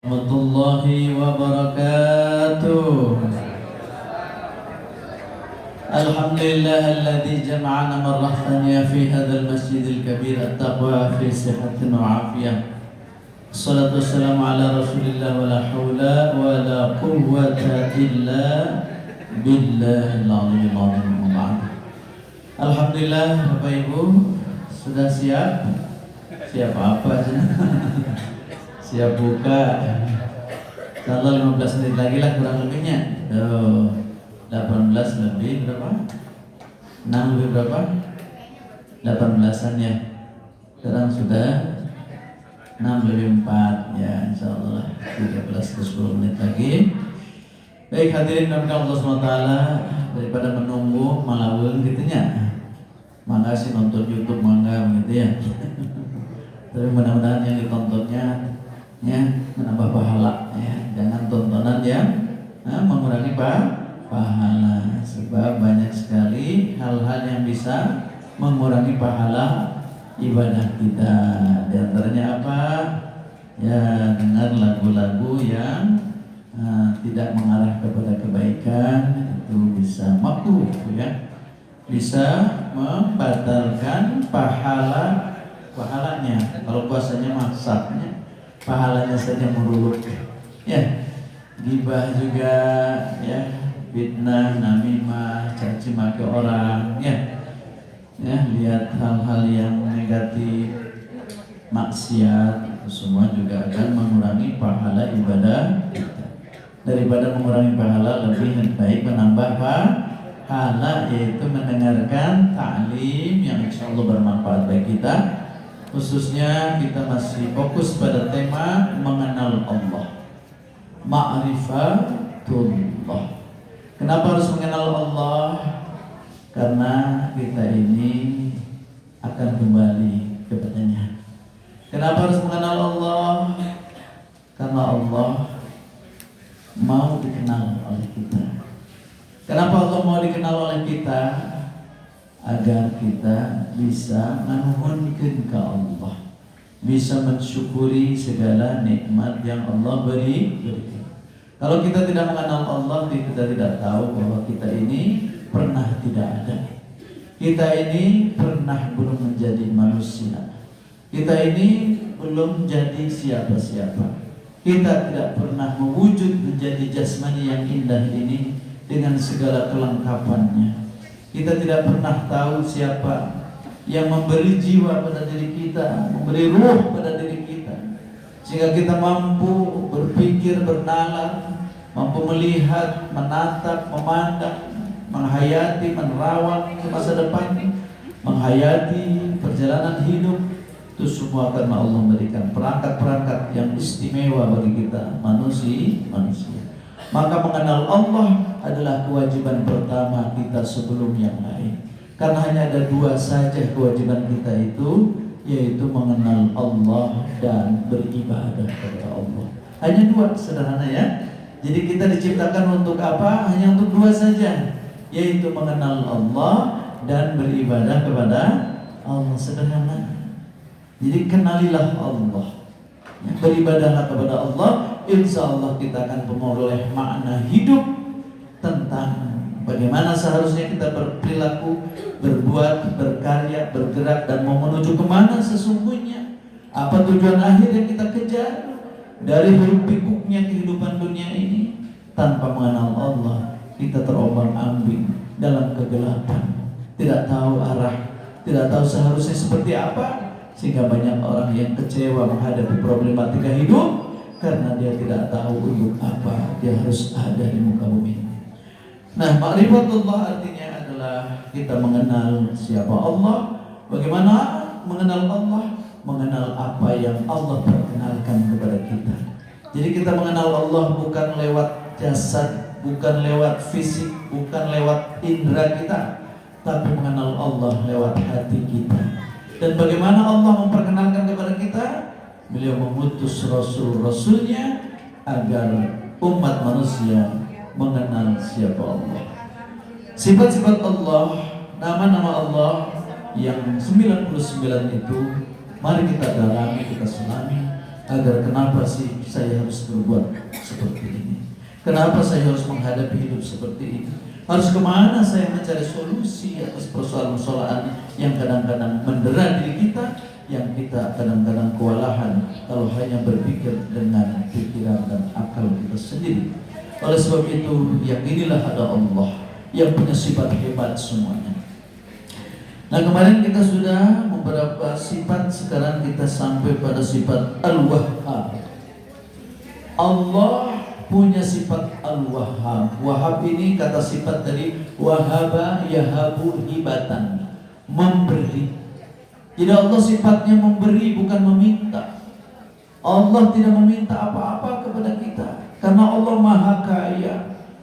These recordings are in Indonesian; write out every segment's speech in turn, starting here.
Warahmatullahi wabarakatuh. Alhamdulillahilladzi jama'ana marrah thaniya fi hadzal masjidil kabir at-taqwa fi sihatin wa afiyah. Assalatu wassalamu ala Rasulillah wa la haula wa la quwwata illa billahil aliyyil azim. Alhamdulillah, Bapak Ibu sudah siap? Siap apa sih? Siap buka. Kalau 15 menit lagi lah kurang lebihnya. 18 lebih berapa? 6 lebih berapa? 18an ya. Sekarang sudah 6 lebih 4 ya, insyaallah 13 ke 10 menit lagi. Baik hadirin dan Allah SWT, daripada menunggu malawun gitunya. Mangga sih nonton YouTube mangga gitu ya. Tapi mudah-mudahan yang ditontonnya ya menambah pahala ya. Jangan tontonan yang mengurangi pahala, sebab banyak sekali hal-hal yang bisa mengurangi pahala ibadah kita. Di antaranya apa? Ya, dengar lagu-lagu yang tidak mengarah kepada kebaikan, itu bisa makruh ya. Bisa membatalkan pahalanya. Kalau puasanya maksatnya pahalanya saja meruluk ya. Gibah juga ya, fitnah, namimah, caci maki orang ya. Ya, lihat hal-hal yang negatif, maksiat, itu semua juga akan mengurangi pahala ibadah kita. Daripada mengurangi pahala, lebih baik menambah pahala, yaitu mendengarkan ta'lim yang insyaallah bermanfaat bagi kita. Khususnya kita masih fokus pada tema mengenal Allah, ma'rifatullah. Kenapa harus mengenal Allah? Karena kita ini akan kembali kepadanya. Kenapa harus mengenal Allah? Karena Allah mau dikenal oleh kita. Kenapa Allah mau dikenal oleh kita? Agar kita bisa menuhunkan ke Allah, bisa mensyukuri segala nikmat yang Allah berikan. Kalau kita tidak mengenal Allah, kita tidak tahu bahwa kita ini pernah tidak ada. Kita ini pernah belum menjadi manusia. Kita ini belum jadi siapa-siapa. Kita tidak pernah mewujud menjadi jasmani yang indah ini dengan segala kelengkapannya. Kita tidak pernah tahu siapa yang memberi jiwa pada diri kita, memberi ruh pada diri kita, sehingga kita mampu berpikir, bernalar, mampu melihat, menatap, memandang, menghayati, menerawang ke masa depan, menghayati perjalanan hidup. Itu semua karena Allah memberikan perangkat-perangkat yang istimewa bagi kita manusia. Maka mengenal Allah adalah kewajiban pertama kita sebelum yang lain. Karena hanya ada dua saja kewajiban kita itu, yaitu mengenal Allah dan beribadah kepada Allah. Hanya dua, sederhana ya. Jadi kita diciptakan untuk apa? Hanya untuk dua saja, yaitu mengenal Allah dan beribadah kepada Allah. Sederhana. Jadi kenalilah Allah, beribadahlah kepada Allah. Insya Allah kita akan memperoleh makna hidup tentang bagaimana seharusnya kita berperilaku, berbuat, berkarya, bergerak, dan mau menuju kemana sesungguhnya. Apa tujuan akhir yang kita kejar dari hiruk pikuknya kehidupan dunia ini. Tanpa mengenal Allah, kita terombang-ambing dalam kegelapan, tidak tahu arah, tidak tahu seharusnya seperti apa. Sehingga banyak orang yang kecewa menghadapi problematika hidup karena dia tidak tahu untuk apa dia harus ada di muka bumi. Nah, ma'rifatullah artinya adalah kita mengenal siapa Allah. Bagaimana mengenal Allah? Mengenal apa yang Allah perkenalkan kepada kita. Jadi kita mengenal Allah bukan lewat jasad, bukan lewat fisik, bukan lewat indera kita, tapi mengenal Allah lewat hati kita. Dan bagaimana Allah memperkenalkan kepada kita? Beliau mengutus Rasul-Rasulnya agar umat manusia mengenal siapa Allah. Sifat-sifat Allah, nama-nama Allah yang 99 itu, mari kita dalami, kita selami. agar kenapa sih saya harus berbuat seperti ini, kenapa saya harus menghadapi hidup seperti ini, harus kemana saya mencari solusi atas persoalan-persoalan yang kadang-kadang mendera diri kita, yang kita kadang-kadang kewalahan kalau hanya berpikir dengan pikiran dan akal kita sendiri. Oleh sebab itu, yang inilah ada Allah yang punya sifat hebat semuanya. Nah, kemarin kita sudah beberapa sifat, sekarang kita sampai pada sifat Al-Wahhab. Allah punya sifat Al-Wahhab. Wahhab ini kata sifat dari wahaba yahabu hibatan, memberi. Jadi Allah sifatnya memberi, bukan meminta. Allah tidak meminta apa-apa kepada kita karena Allah Maha Kaya.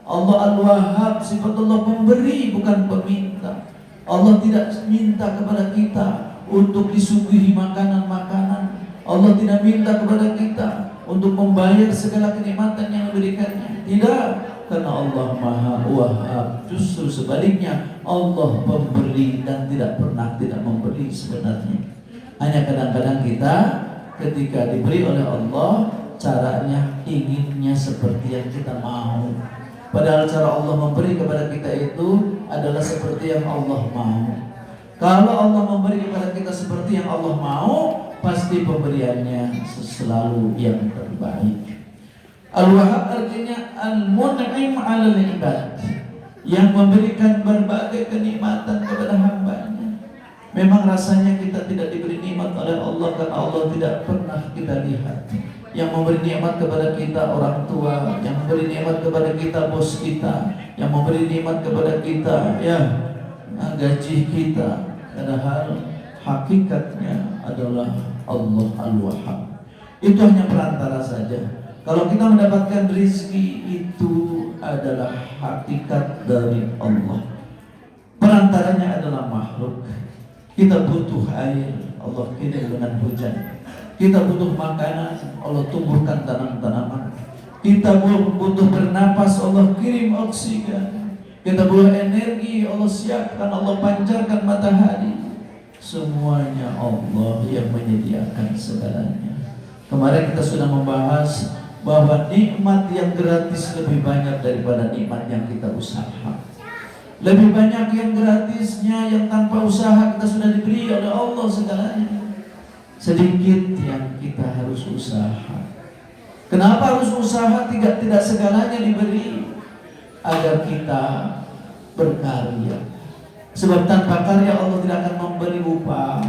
Allah Al-Wahhab, sifat Allah memberi, bukan peminta. Allah tidak minta kepada kita untuk disuguhi makanan-makanan. Allah tidak minta kepada kita untuk membayar segala kenikmatan yang diberikannya. Tidak, karena Allah Maha Wahhab. Justru sebaliknya, Allah pemberi dan tidak pernah tidak memberi sebenarnya. Hanya kadang-kadang kita ketika diberi oleh Allah, caranya inginnya seperti yang kita mau. Padahal cara Allah memberi kepada kita itu adalah seperti yang Allah mau. Kalau Allah memberi kepada kita seperti yang Allah mau, pasti pemberiannya selalu yang terbaik. Al-Wahhab artinya Al-Mun'im 'alal ibad, yang memberikan berbagai kenikmatan kepada hambanya. Memang rasanya kita tidak diberi nikmat oleh Allah karena Allah tidak pernah kita lihat. Yang memberi nikmat kepada kita orang tua, yang memberi nikmat kepada kita bos kita, yang memberi nikmat kepada kita gaji kita. Padahal hakikatnya adalah Allah Al-Wahhab. Itu hanya perantara saja. Kalau kita mendapatkan rezeki, itu adalah hakikat dari Allah. Perantaranya adalah makhluk. Kita butuh air, Allah kirim dengan hujan. Kita butuh makanan, Allah tumbuhkan tanam-tanaman. Kita butuh bernapas, Allah kirim oksigen. Kita butuh energi, Allah siapkan, Allah pancarkan matahari. Semuanya Allah yang menyediakan segalanya. Kemarin kita sudah membahas bahwa nikmat yang gratis lebih banyak daripada nikmat yang kita usaha. Lebih banyak yang gratisnya, yang tanpa usaha kita sudah diberi oleh Allah segalanya. Sedikit yang kita harus usaha. Kenapa harus usaha? Tidak segalanya diberi, agar kita berkarya. Sebab tanpa karya Allah tidak akan memberi upah.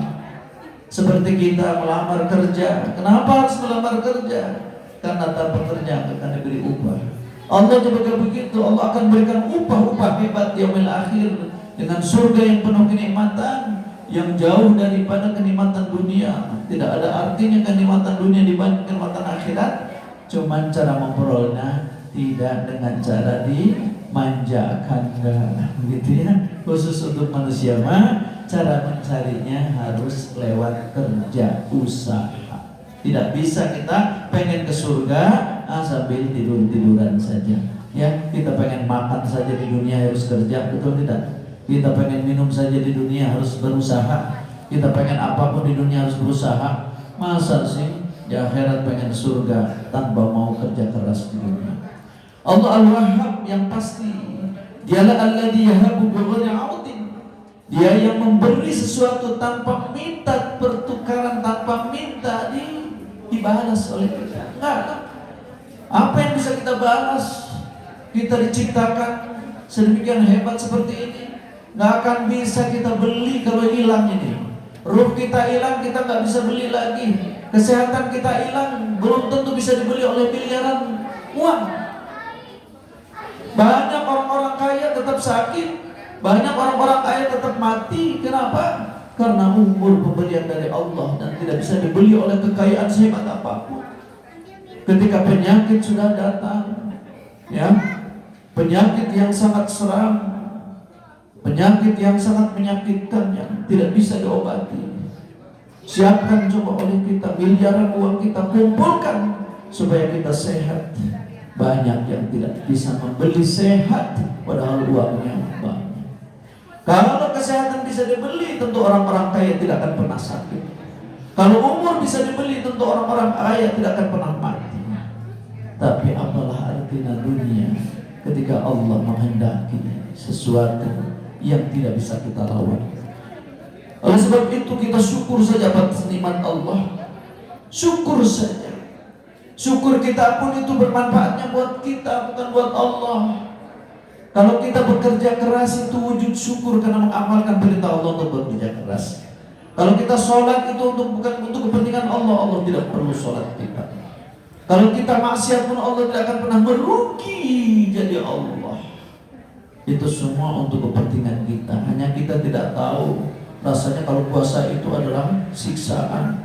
Seperti kita melamar kerja. Kenapa harus melamar kerja? Karena tanpa kerja akan diberi upah. Allah juga begitu. Allah akan berikan upah-upah hebat di yaumil akhir, dengan surga yang penuh kenikmatan, yang jauh daripada kenikmatan dunia. Tidak ada artinya kenikmatan dunia dibanding kenikmatan akhirat. Cuman cara memperolehnya tidak dengan cara dimanjakan, gitu ya. Khusus untuk manusia mah, cara mencarinya harus lewat kerja usaha. Tidak bisa kita pengen ke surga sambil tidur-tiduran saja. Ya, kita pengen makan saja di dunia harus kerja, betul tidak? Kita pengen minum saja di dunia harus berusaha. Kita pengen apapun di dunia harus berusaha. Masa sih di akhirat pengen surga tanpa mau kerja keras di dunia? Allah Al-Wahhab yang pasti, dialah alladzi yahabu bighairi 'audin. Dia yang memberi sesuatu tanpa minta pertukaran, tanpa minta dibalas oleh kita. Enggak. Apa yang bisa kita balas? Kita diciptakan sedemikian hebat seperti ini. Nggak akan bisa kita beli kalau hilang ini. Ruh kita hilang, kita nggak bisa beli lagi. Kesehatan kita hilang, belum tentu bisa dibeli oleh miliaran uang. Banyak orang-orang kaya tetap sakit, banyak orang-orang kaya tetap mati. Kenapa? Karena umur pemberian dari Allah dan tidak bisa dibeli oleh kekayaan sehebat apapun. Ketika penyakit sudah datang, ya, penyakit yang sangat seram, penyakit yang sangat menyakitkan yang tidak bisa diobati, siapkan coba oleh kita, miliaran uang kita kumpulkan supaya kita sehat. Banyak yang tidak bisa membeli sehat, padahal uangnya banyak. Kalau kesehatan bisa dibeli, tentu orang-orang kaya tidak akan pernah sakit. Kalau umur bisa dibeli, tentu orang-orang kaya tidak akan pernah mati. Tapi apalah artinya dunia ketika Allah menghendaki sesuatu yang tidak bisa kita lawan. Oleh sebab itu kita syukur saja atas nikmat Allah. Syukur saja. Syukur kita pun itu bermanfaatnya buat kita, bukan buat Allah. Kalau kita bekerja keras itu wujud syukur karena mengamalkan perintah Allah untuk bekerja keras. Kalau kita sholat itu bukan untuk kepentingan Allah, Allah tidak perlu sholat kita. Kalau kita maksiat pun Allah tidak akan pernah merugi jadi Allah. Itu semua untuk kepentingan kita. Hanya kita tidak tahu rasanya kalau puasa itu adalah siksaan,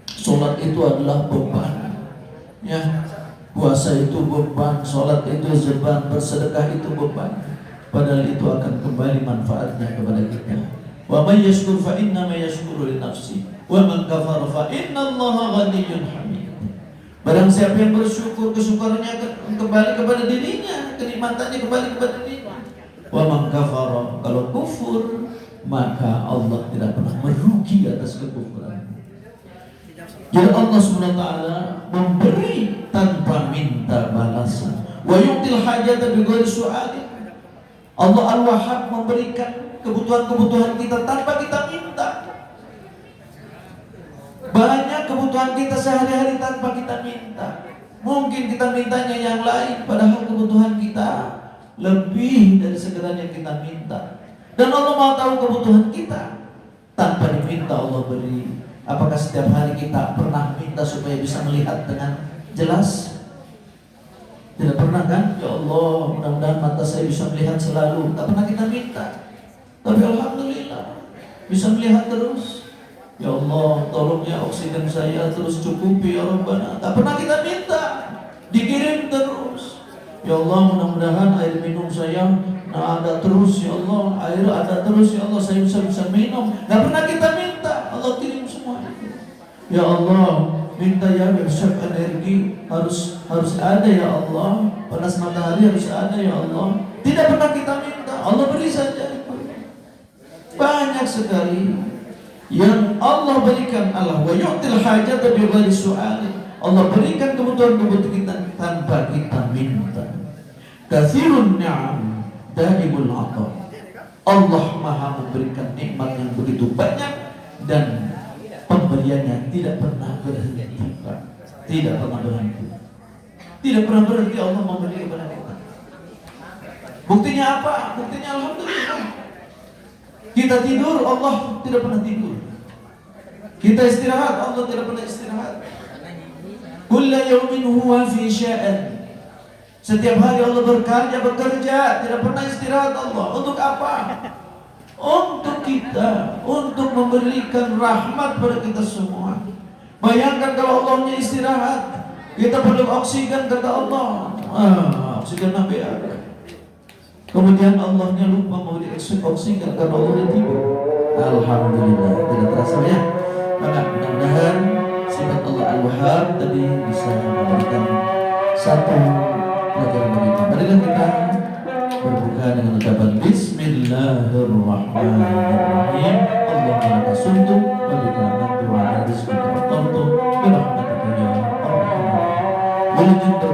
sholat itu adalah beban. Ya, puasa itu beban, sholat itu beban, bersedekah itu beban. Padahal itu akan kembali manfaatnya kepada kita. Wa may yashkur fa inna ma yashkuru li nafsi wa man kafara fa inna Allaha ghaniyyun hamid. Barang siapa yang bersyukur, kesyukurannya kembali kepada dirinya, kenikmatannya kembali kepada dirinya. Wa man kafara, kalau kufur maka Allah tidak pernah merugi atas kekufuran. Jadi Allah SWT memberi tanpa minta balasan. Wa yu'til hajata bighairi su'ali. Allah Al-Wahhab memberikan kebutuhan-kebutuhan kita tanpa kita minta. Banyak kebutuhan kita sehari-hari tanpa kita minta. Mungkin kita mintanya yang lain, padahal kebutuhan kita lebih dari sekedar yang kita minta. Dan Allah mau tahu kebutuhan kita. Tanpa diminta Allah beri. Apakah setiap hari kita pernah minta supaya bisa melihat dengan jelas? Tidak pernah kan? Ya Allah, mudah-mudahan mata saya bisa melihat selalu. Tak pernah kita minta. Tapi Alhamdulillah bisa melihat terus. Ya Allah, tolong ya oksigen saya terus cukupi ya Rabbana. Tak pernah kita minta, dikirim terus. Ya Allah, mudah-mudahan air minum saya ada terus ya Allah, air ada terus ya Allah, saya bisa minum. Tak pernah kita minta, Allah kirim semua itu. Ya Allah, minta ya besok energi harus ada ya Allah, panas matahari harus ada ya Allah. Tidak pernah kita minta, Allah beri saja itu. Banyak sekali yang Allah berikan. Allah wa yu'til hajata bighairi su'ali. Allah berikan kebutuhan-kebutuhan kita tanpa kita minta. Katsirun ni'am daimul 'ata. Allah Maha memberikan nikmat yang begitu banyak dan pemberiannya tidak pernah berhenti. Tidak pernah berhenti. Tidak pernah berhenti Allah memberi kepada kita. Buktinya apa? Buktinya Alhamdulillah. Kita tidur, Allah tidak pernah tidur. Kita istirahat, Allah tidak pernah istirahat. Kulla yawmin huwa fi sya'an. Setiap hari Allah bekerja, tidak pernah istirahat Allah. Untuk apa? Untuk kita, untuk memberikan rahmat pada kita semua. Bayangkan kalau Allahnya istirahat, kita perlu oksigen kata Allah. Oksigen nabi ada. Kemudian Allahnya lupa memberi oksigen karena Allah tidur. Alhamdulillah, tidak terasa ya. Maka mudah-mudahan sifat Allah Al-Wahhab tadi bisa memberikan satu pelajaran bagi kita. Marilah kita berbuka dengan ucapan Bismillahirrahmanirrahim. Allahumma laka sumtu wa bika amantu wa ala rizqika fatartu bi rahmatika ya arhamar rahimin.